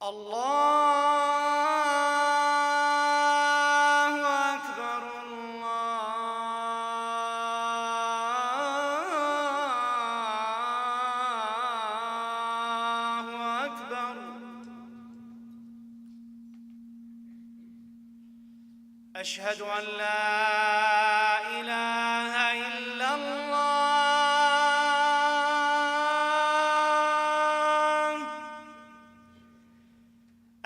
الله أكبر الله أكبر أشهد أن لا إله إلا الله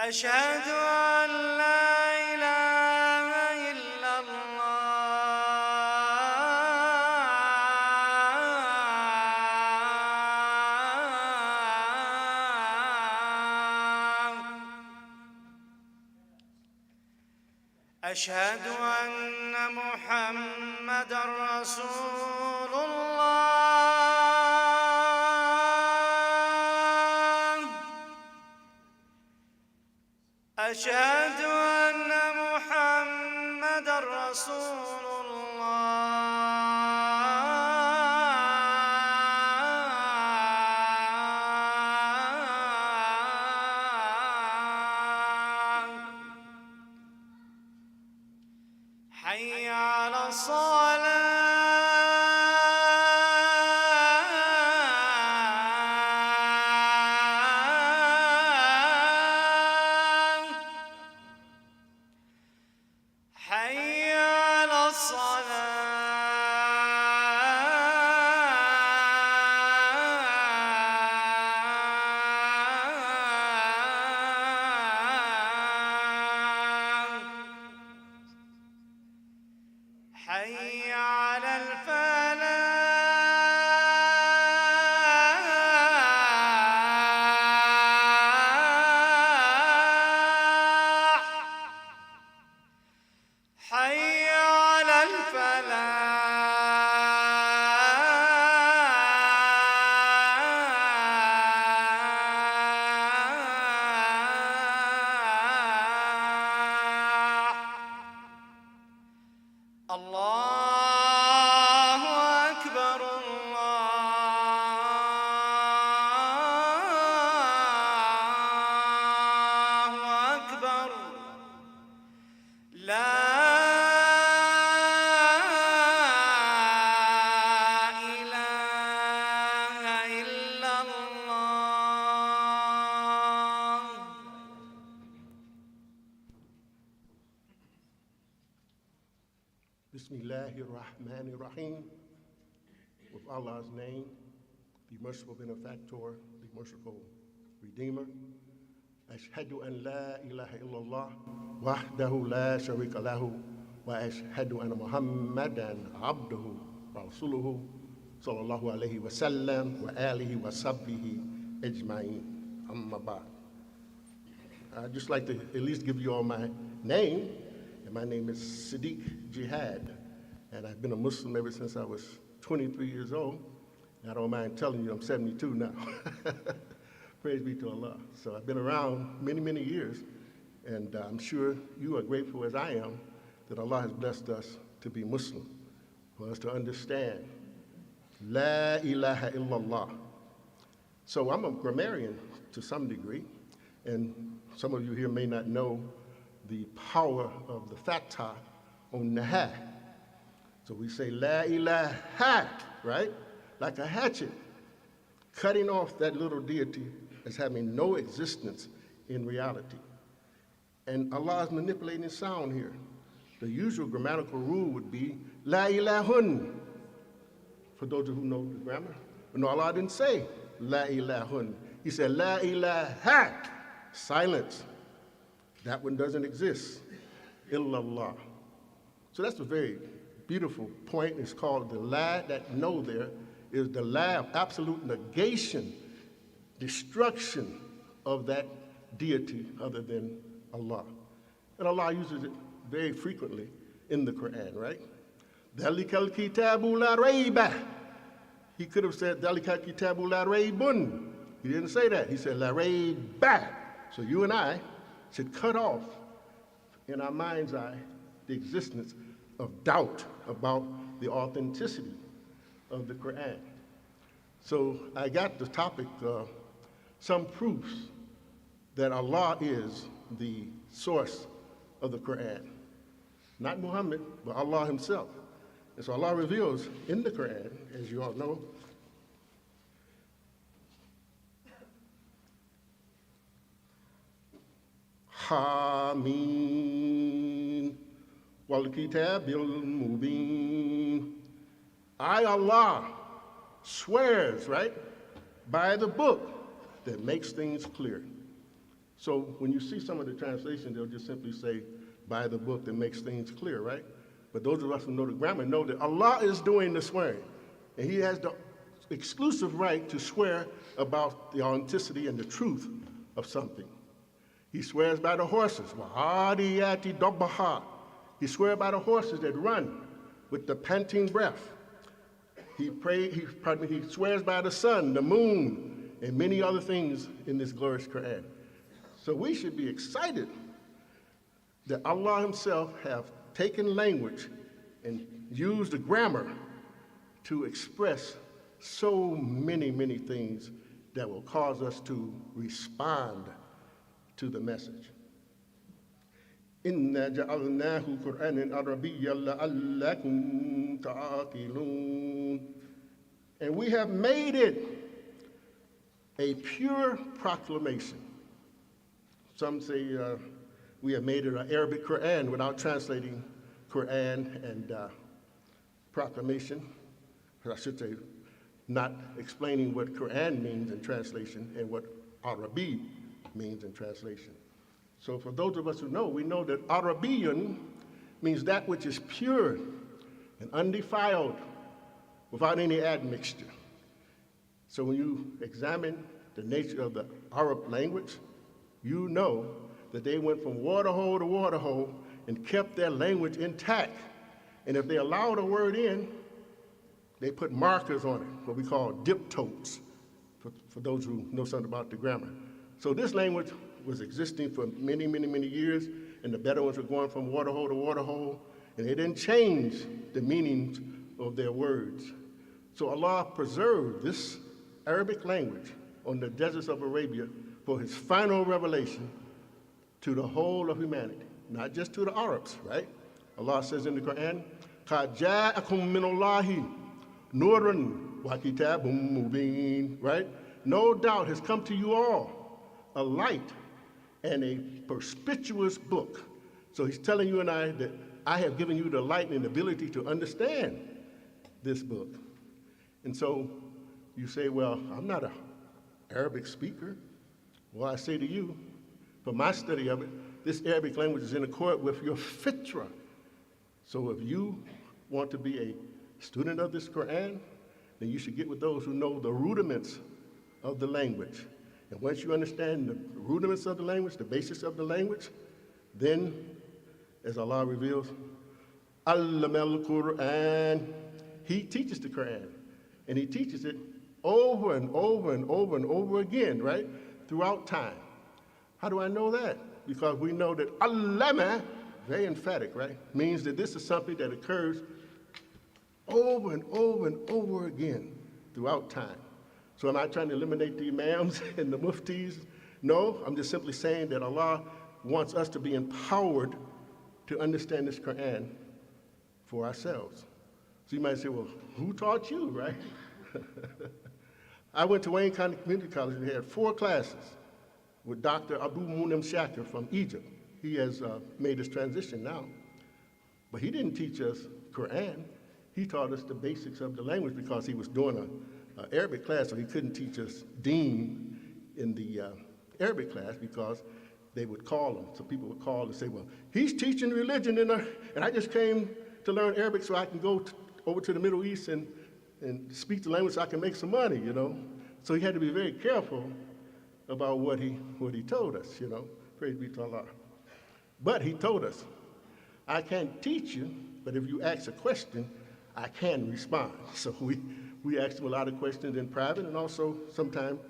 أشهد أن لا إله إلا الله أشهد أن محمدًا رسول الله أشهد أن محمدًا رسول الله حي على الصلاة حي على الصلاة حي على الفلاح حي على الفلاح الله أكبر الله أكبر لا إله إلا الله Bismillahir Rahmanir Rahim. With Allah's name, the merciful benefactor, the merciful redeemer. Ashhadu an la ilaha illallah wahdahu la sharika lahu wa ashhadu anna Muhammadan abduhu wa rasuluhu sallallahu alayhi wa sallam wa alihi wa sahbihi ajma'in. Amma ba'd. I'd just like to at least give you all my name. And my name is Siddeeq Jihad. And I've been a Muslim ever since I was 23 years old. And I don't mind telling you I'm 72 now. Praise be to Allah. So I've been around many, many years. And I'm sure you are grateful as I am that Allah has blessed us to be Muslim, for us to understand La ilaha illallah. So I'm a grammarian to some degree. And some of you here may not know the power of the fatha on naha. So we say la ilaha, right? Like a hatchet, cutting off that little deity as having no existence in reality. And Allah is manipulating sound here. The usual grammatical rule would be la ilahun, for those who know the grammar. But no, Allah didn't say la ilahun. He said la ilahat, silence. That one doesn't exist. Illallah. So that's a very beautiful point. It's called the la. That no there is the la of absolute negation, destruction of that deity other than Allah. And Allah uses it very frequently in the Quran, right? Dhalikal kitabu la rayba. He could have said Dhalikal kitabu la raybun. He didn't say that. He said la rayba. So you and I should cut off in our mind's eye the existence of doubt about the authenticity of the Quran. So I got the topic, some proofs that Allah is the source of the Quran. Not Muhammad, but Allah himself. And so Allah reveals in the Quran, as you all know, Hameen wal kitabil mubin. I, Allah, swears, right, by the book that makes things clear. So when you see some of the translations, they'll just simply say, by the book that makes things clear, right? But those of us who know the grammar know that Allah is doing the swearing. And he has the exclusive right to swear about the authenticity and the truth of something. He swears by the horses. Wa'adiyati dabbaha. He swears by the horses that run with the panting breath. He swears by the sun, the moon, and many other things in this glorious Quran. So we should be excited that Allah himself have taken language and used the grammar to express so many, many things that will cause us to respond to the message. إِنَّا جَعَلْنَاهُ قُرْآنًا عَرَبِيًّا لَعَلَّكُمْ تَعْقِلُونَ. And we have made it a pure proclamation. Some say we have made it an Arabic Quran without translating Quran and proclamation. I should say, not explaining what Quran means in translation and what Arabi means in translation. So for those of us who know, we know that Arabian means that which is pure and undefiled without any admixture. So when you examine the nature of the Arab language, you know that they went from water hole to water hole and kept their language intact. And if they allowed a word in, they put markers on it, what we call diptotes, for those who know something about the grammar. So this language was existing for many, many, many years, and the Bedouins were going from water hole to water hole, and they didn't change the meanings of their words. So Allah preserved this Arabic language on the deserts of Arabia for his final revelation to the whole of humanity, not just to the Arabs, right? Allah says in the Quran, قَدْ جَاءَكُم مِّنَ اللَّهِ نُورٌ وَكِتَابٌ مُّبِينٌ, right? No doubt has come to you all a light and a perspicuous book. So he's telling you and I that I have given you the light and the ability to understand this book. And so you say, well, I'm not an Arabic speaker. Well, I say to you, from my study of it, this Arabic language is in accord with your fitra. So if you want to be a student of this Quran, then you should get with those who know the rudiments of the language. And once you understand the rudiments of the language, the basics of the language, then, as Allah reveals, Allama al-Quran, he teaches the Quran. And he teaches it over and over and over and over again, right? Throughout time. How do I know that? Because we know that Allama, very emphatic, right? Means that this is something that occurs over and over and over again throughout time. So am I trying to eliminate the imams and the muftis? No, I'm just simply saying that Allah wants us to be empowered to understand this Quran for ourselves. So you might say, well, who taught you, right? I went to Wayne County Community College and had 4 classes with Dr. Abu Munim Shakir from Egypt. He has made his transition now. But he didn't teach us Quran. He taught us the basics of the language because he was doing an Arabic class, so he couldn't teach us Deen in the Arabic class because they would call him. So people would call and say, well, he's teaching religion, and I just came to learn Arabic so I can go over to the Middle East and speak the language so I can make some money, you know. So he had to be very careful about what he told us, you know. Praise be to Allah. But he told us, I can't teach you, but if you ask a question, I can respond. So we asked him a lot of questions in private and also sometimes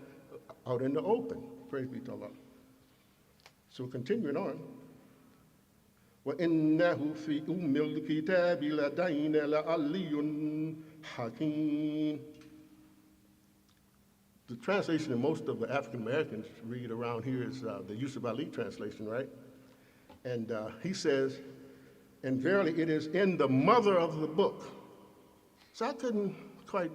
out in the open. Praise be to Allah. So continuing on. وَإِنَّهُ فِي أُمِّ الْكِتَابِ لَدَيْنَا لَعَلِيٌّ حَكِيمٌ. the translation that most of the African Americans read around here is the Yusuf Ali translation, right? And he says, and verily it is in the mother of the book. So I couldn't quite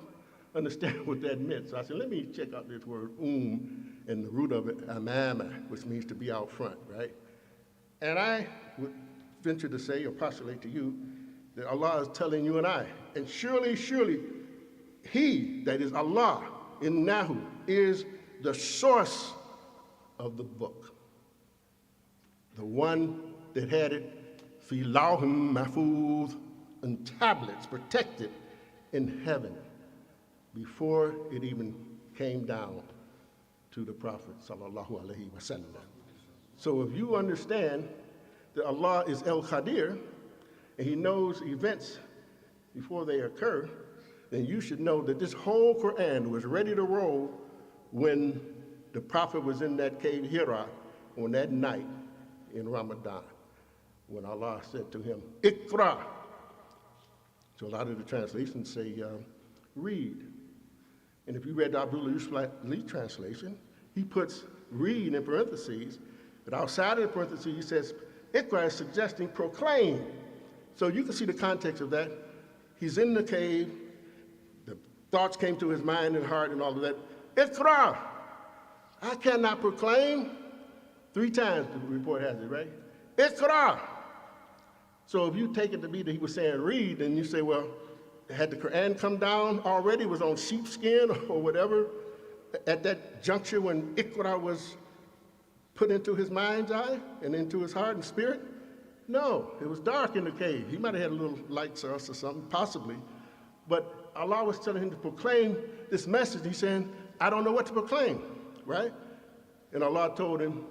understand what that meant. So I said, let me check out this word and the root of it, amama, which means to be out front, right? And I would venture to say or postulate to you that Allah is telling you and I, and surely, surely, He, that is Allah, innahu, is the source of the book. The one that had it, fi lawhim mahfuz, in tablets, protected in heaven, before it even came down to the Prophet sallallahu alaihi wasallam. So if you understand that Allah is El-Qadir, and He knows events before they occur, then you should know that this whole Quran was ready to roll when the Prophet was in that cave Hira on that night in Ramadan, when Allah said to him, Iqra. So a lot of the translations say, read. And if you read the Abdullah Yusuf Ali translation, he puts read in parentheses, but outside of the parentheses he says, Iqra is suggesting proclaim. So you can see the context of that. He's in the cave, the thoughts came to his mind and heart and all of that. Iqra, I cannot proclaim. 3 times the report has it, right? Iqra. So if you take it to be that he was saying read, then you say, well, had the Quran come down already, was on sheepskin or whatever, at that juncture when Iqra was put into his mind's eye and into his heart and spirit? No, it was dark in the cave. He might have had a little light source or something, possibly. But Allah was telling him to proclaim this message. He's saying, I don't know what to proclaim, right? And Allah told him,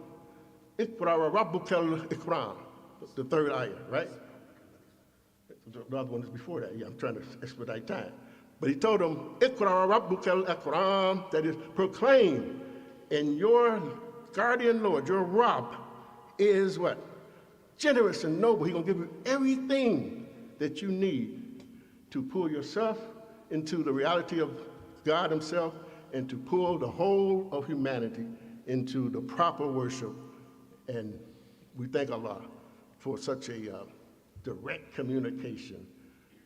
Iqra wa rabbukal ikram, the 3rd ayah, right? The other one is before that. Yeah, I'm trying to expedite time. But he told him, Iqra wa rabbukal ikram, that is, proclaim, and your guardian Lord, your Rabb, is what? Generous and noble. He's going to give you everything that you need to pull yourself into the reality of God Himself and to pull the whole of humanity into the proper worship. And we thank Allah for such a direct communication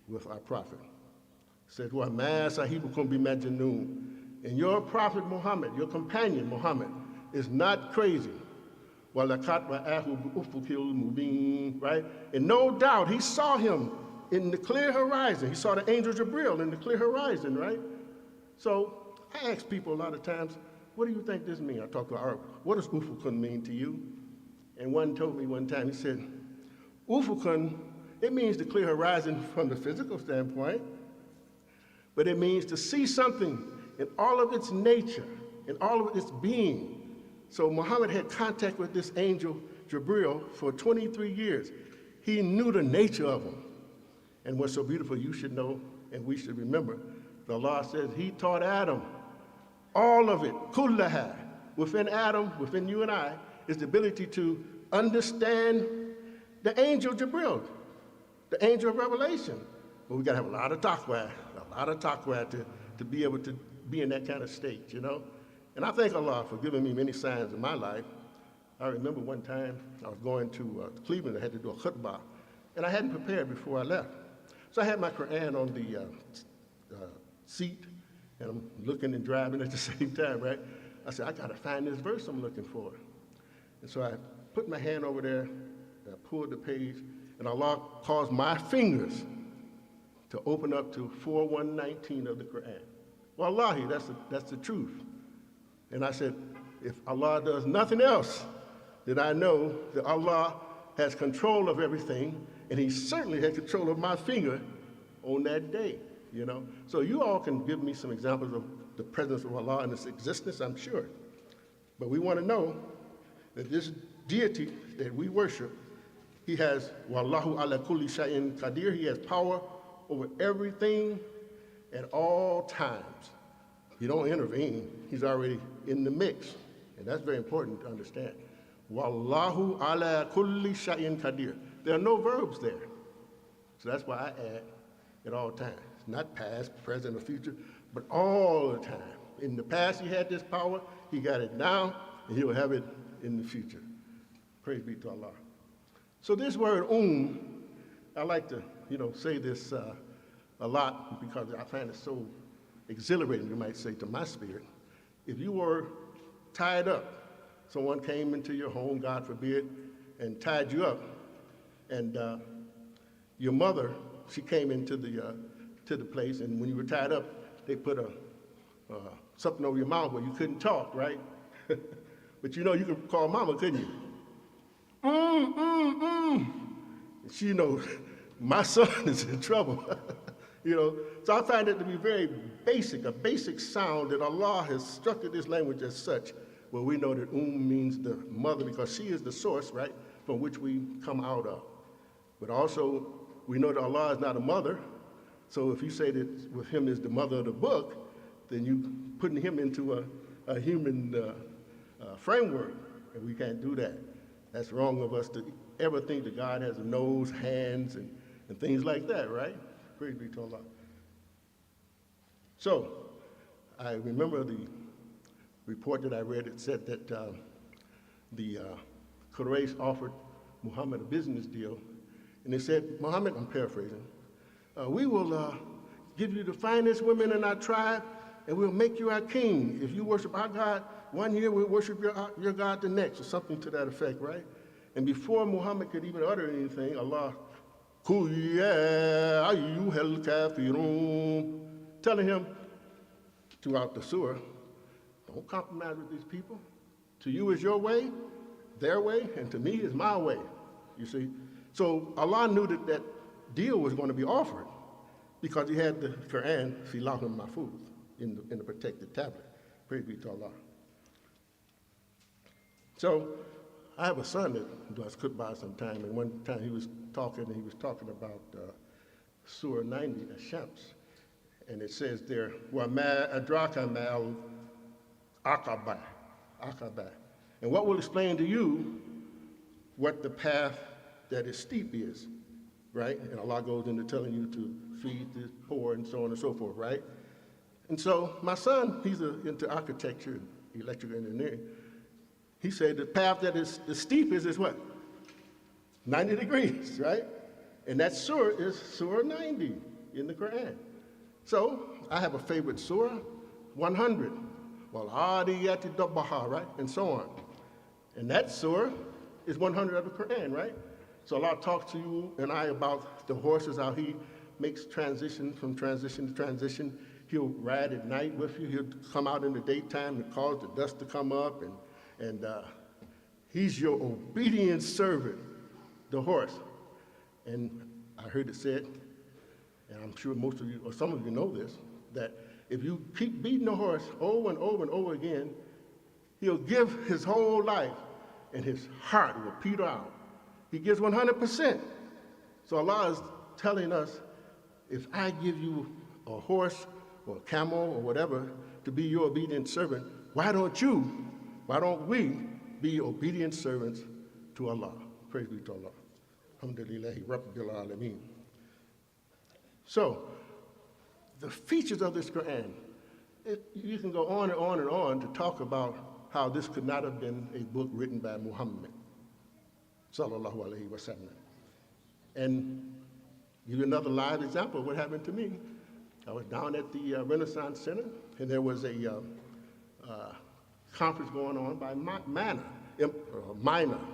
with our prophet. It said, "Wa ma sahibukum bi majnun." And your prophet Muhammad, your companion Muhammad, is not crazy. Right? And no doubt he saw him in the clear horizon. He saw the angel Jibril in the clear horizon, right? So I ask people a lot of times, what do you think this means? I talk to Arab. What does ufukun mean to you? And one told me one time, he said, ufukun, it means the clear horizon from the physical standpoint, but it means to see something in all of its nature, in all of its being. So Muhammad had contact with this angel, Jibril, for 23 years. He knew the nature of him. And what's so beautiful, you should know, and we should remember, the Allah says he taught Adam all of it, kullaha. Within Adam, within you and I, is the ability to understand the angel Jibril, the angel of revelation. But we got to have a lot of taqwa to be able to be in that kind of state, you know? And I thank Allah for giving me many signs in my life. I remember one time I was going to Cleveland. I had to do a khutba, and I hadn't prepared before I left. So I had my Quran on the seat, and I'm looking and driving at the same time, right? I said, I got to find this verse I'm looking for. And so I put my hand over there, and I pulled the page, and Allah caused my fingers to open up to 4:119 of the Quran. Wallahi, that's the truth. And I said, if Allah does nothing else, then I know that Allah has control of everything, and He certainly had control of my finger on that day, you know. So you all can give me some examples of the presence of Allah and its existence, I'm sure. But we want to know that this deity that we worship, He has, Wallahu ala kulli shay'in qadir, He has power over everything at all times. He don't intervene. He's already in the mix. And that's very important to understand. Wallahu ala kulli shay'in qadir. There are no verbs there. So that's why I add at all times. Not past, present, or future, but all the time. In the past, he had this power. He got it now, and he'll have it in the future. Praise be to Allah. So this word, I like to, say this a lot because I find it so exhilarating, you might say, to my spirit. If you were tied up, someone came into your home, God forbid, and tied you up, and your mother, she came into the place, and when you were tied up, they put something over your mouth where you couldn't talk, right? But you could call mama, couldn't you? And she knows my son is in trouble. So I find it to be very basic, a basic sound that Allah has structured this language as such, where we know that means the mother because she is the source, right, from which we come out of. But also, we know that Allah is not a mother, so if you say that with him is the mother of the book, then you putting him into a human framework, and we can't do that. That's wrong of us to ever think that God has a nose, hands, and things like that, right? Praise be to Allah. So, I remember the report that I read. It said that the Quraysh offered Muhammad a business deal, and they said, Muhammad, I'm paraphrasing, we will give you the finest women in our tribe, and we'll make you our king. If you worship our God one year, we'll worship your God the next, or something to that effect, right? And before Muhammad could even utter anything, Allah, Qul ya ayyuhal kafirun, telling him throughout the surah, don't compromise with these people. To you is your way, their way, and to me is my way, you see. So Allah knew that deal was going to be offered because he had the Quran, fi lawhil mahfuz, in the protected tablet. Praise be to Allah. So I have a son that does khutba sometime, and one time he was talking about Surah 90, Ash-Shams, and it says there, وَمَا أَدْرَاكَ مَا الْعَقَبَةُ. And what will explain to you what the path that is steep is, right? And Allah goes into telling you to feed the poor and so on and so forth, right? And so my son, he's into architecture and electrical engineering. He said the path that is the steepest is what? 90 degrees, right? And that surah is Surah 90 in the Quran. So I have a favorite surah, 100. Wal-adiyati dabbaha, right? And so on. And that surah is 100 of the Quran, right? So Allah talks to you and I about the horses, how he makes transition from transition to transition. He'll ride at night with you. He'll come out in the daytime and cause the dust to come up. And he's your obedient servant, the horse. And I heard it said, and I'm sure most of you, or some of you know this, that if you keep beating the horse over and over and over again, he'll give his whole life and his heart will peter out. He gives 100%. So Allah is telling us, if I give you a horse or a camel or whatever to be your obedient servant, why don't we be obedient servants to Allah? Praise be to Allah. Alhamdulillahi Rabbil Alameen. So, the features of this Quran, you can go on and on and on to talk about how this could not have been a book written by Muhammad, sallallahu alaihi wasallam. And give you another live example of what happened to me. I was down at the Renaissance Center, and there was a conference going on by MINA,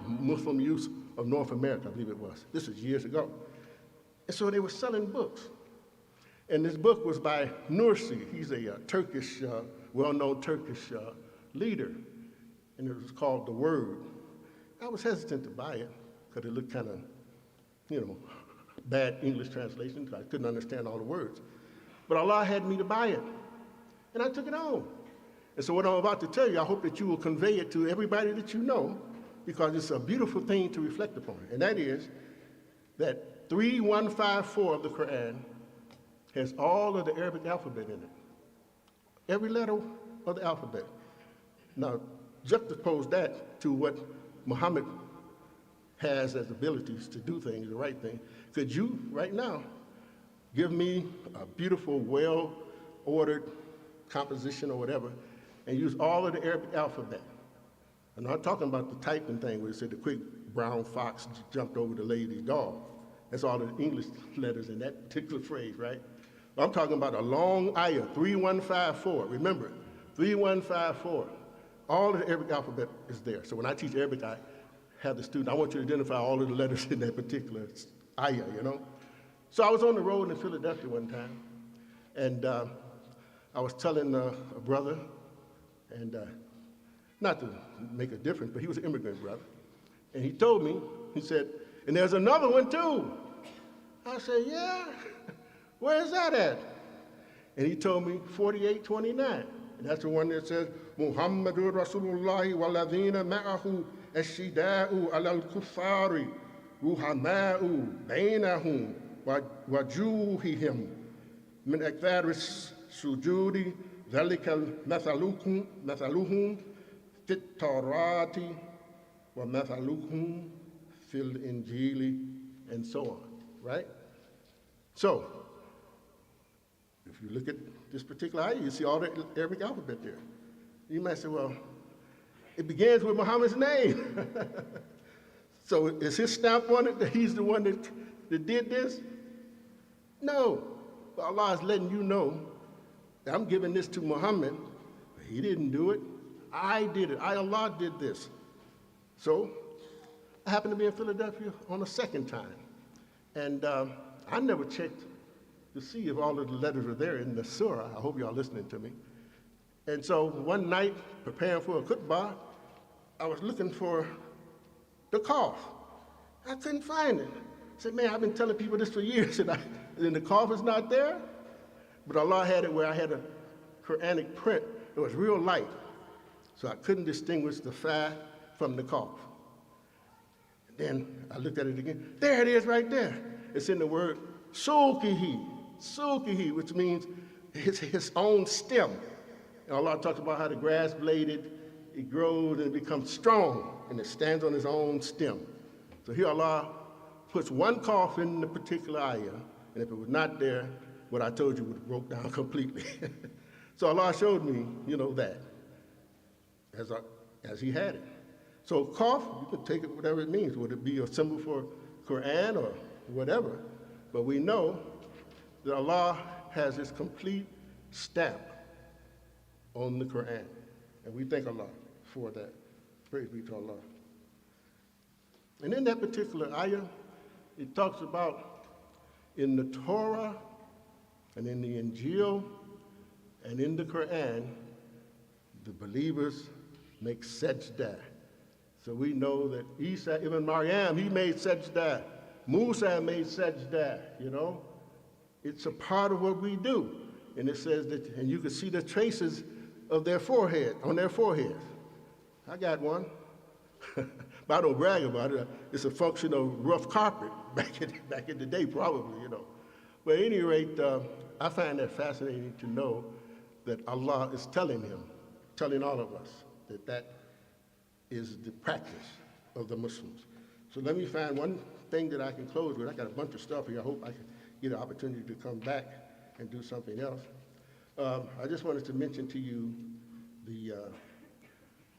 Muslim Youth of North America, I believe it was. This was years ago. And so they were selling books. And this book was by Nursi. He's a Turkish, well-known Turkish leader. And it was called The Word. I was hesitant to buy it because it looked kind of, bad English translation because I couldn't understand all the words. But Allah had me to buy it. And I took it home. And so what I'm about to tell you, I hope that you will convey it to everybody that you know because it's a beautiful thing to reflect upon. And that is that 3154 of the Quran has all of the Arabic alphabet in it. Every letter of the alphabet. Now, juxtapose that to what Muhammad has as abilities to do things, the right thing. Could you, right now, give me a beautiful, well-ordered composition or whatever, and use all of the Arabic alphabet. I'm not talking about the typing thing where it said the quick brown fox jumped over the lazy dog. That's all the English letters in that particular phrase, right? I'm talking about a long ayah, 3154. Remember, 3154. All of the Arabic alphabet is there. So when I teach Arabic, I have the student, I want you to identify all of the letters in that particular ayah, you know? So I was on the road in Philadelphia one time, and I was telling a brother, and not to make a difference, but he was an immigrant brother, and he told me, he said, and there's another one too. I said, yeah, where is that at? And he told me 4829, and that's the one that says, Muhammadur Rasulullahi waladhina ma'ahu ashida'u ala al-kuffari ruhama'u bainahum wajuhihim min akthar sujudi dhalika mathaluhum fit Tawrati wa mathaluhum fil Injili, and so on, right? So, if you look at this particular ayah, you see all the Arabic alphabet there. You might say, well, it begins with Muhammad's name. So is his stamp on it that he's the one that did this? No. But Allah is letting you know that I'm giving this to Muhammad. He didn't do it. I did it. Allah did this. So I happened to be in Philadelphia on a second time. And I never checked to see if all of the letters were there in the surah. I hope y'all listening to me. And so one night, preparing for a khutbah, I was looking for the cough. I couldn't find it. I said, man, I've been telling people this for years, and the cough is not there. But Allah had it where I had a Quranic print. It was real light, so I couldn't distinguish the fa from the cough. And then I looked at it again. There it is right there. It's in the word sulkihi, which means his own stem. And Allah talks about how the grass bladed, it grows and it becomes strong, and it stands on its own stem. So here Allah puts one cough in the particular ayah, and if it was not there, what I told you would have broke down completely. So Allah showed me, that, as He had it. So cough, you can take it whatever it means. Would it be a symbol for Quran or whatever? But we know that Allah has His complete stamp on the Quran. And we thank Allah for that. Praise be to Allah. And in that particular ayah, it talks about in the Torah and in the Injil and in the Quran, the believers make sajda. So we know that Isa ibn Maryam, he made sajda. Musa made sajda, It's a part of what we do. And it says that, and you can see the traces of their forehead, on their foreheads. I got one. But I don't brag about it. It's a function of rough carpet back in the day, probably, But at any rate, I find that fascinating to know that Allah is telling all of us that is the practice of the Muslims. So let me find one thing that I can close with. I got a bunch of stuff here. I hope I can get an opportunity to come back and do something else. I just wanted to mention to you the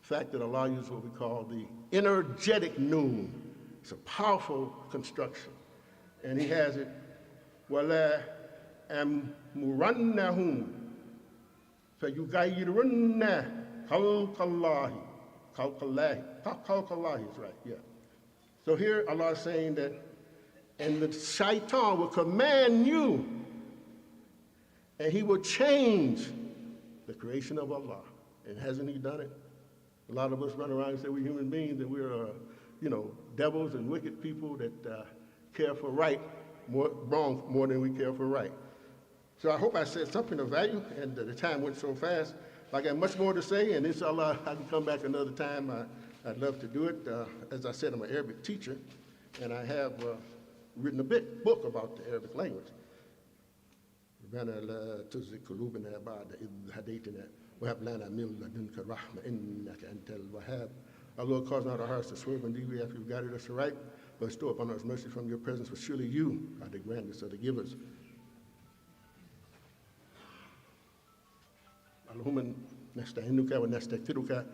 fact that Allah uses what we call the energetic noon. It's a powerful construction. And He has it, وَلَا أَمُرَنَّهُمْ فَيُغَيِّرُنَّ خَلْقَ اللَّهِ خَلْقَ اللَّهِ is right, yeah. So here Allah is saying that, and the shaitan will command you, and he will change the creation of Allah. And hasn't He done it? A lot of us run around and say we're human beings, and we're, devils and wicked people that care for wrong more than we care for right. So I hope I said something of value, and the time went so fast. I got much more to say, and inshallah, I can come back another time. I'd love to do it. As I said, I'm an Arabic teacher, and I have written a book about the Arabic language. ربنا لا تزغ قلوبنا بعد إذ هديتنا وهب لنا من لدنك رحمة إنك أنت الوهاب. Our Lord, cause not our hearts to swerve indeed after you've guided us aright, but bestow upon us mercy from your presence, for surely you are the grandest of the givers. اللهم نستعينك ونستغفرك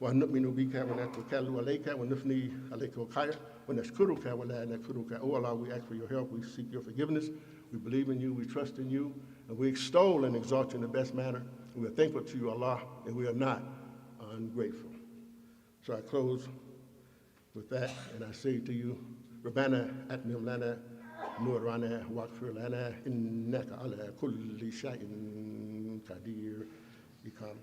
ونؤمن بك ونتوكل عليك ونثني عليك الخير ونشكرك ولا نكفرك. Oh Allah, we ask for your help. We seek your forgiveness. We believe in you. We trust in you. And we extol and exalt you in the best manner. We are thankful to you, Allah, and we are not ungrateful. So I close with that, and I say to you, Rabbana atmim lana nurana waghfir lana innaka ala kulli shay'in qadir. Become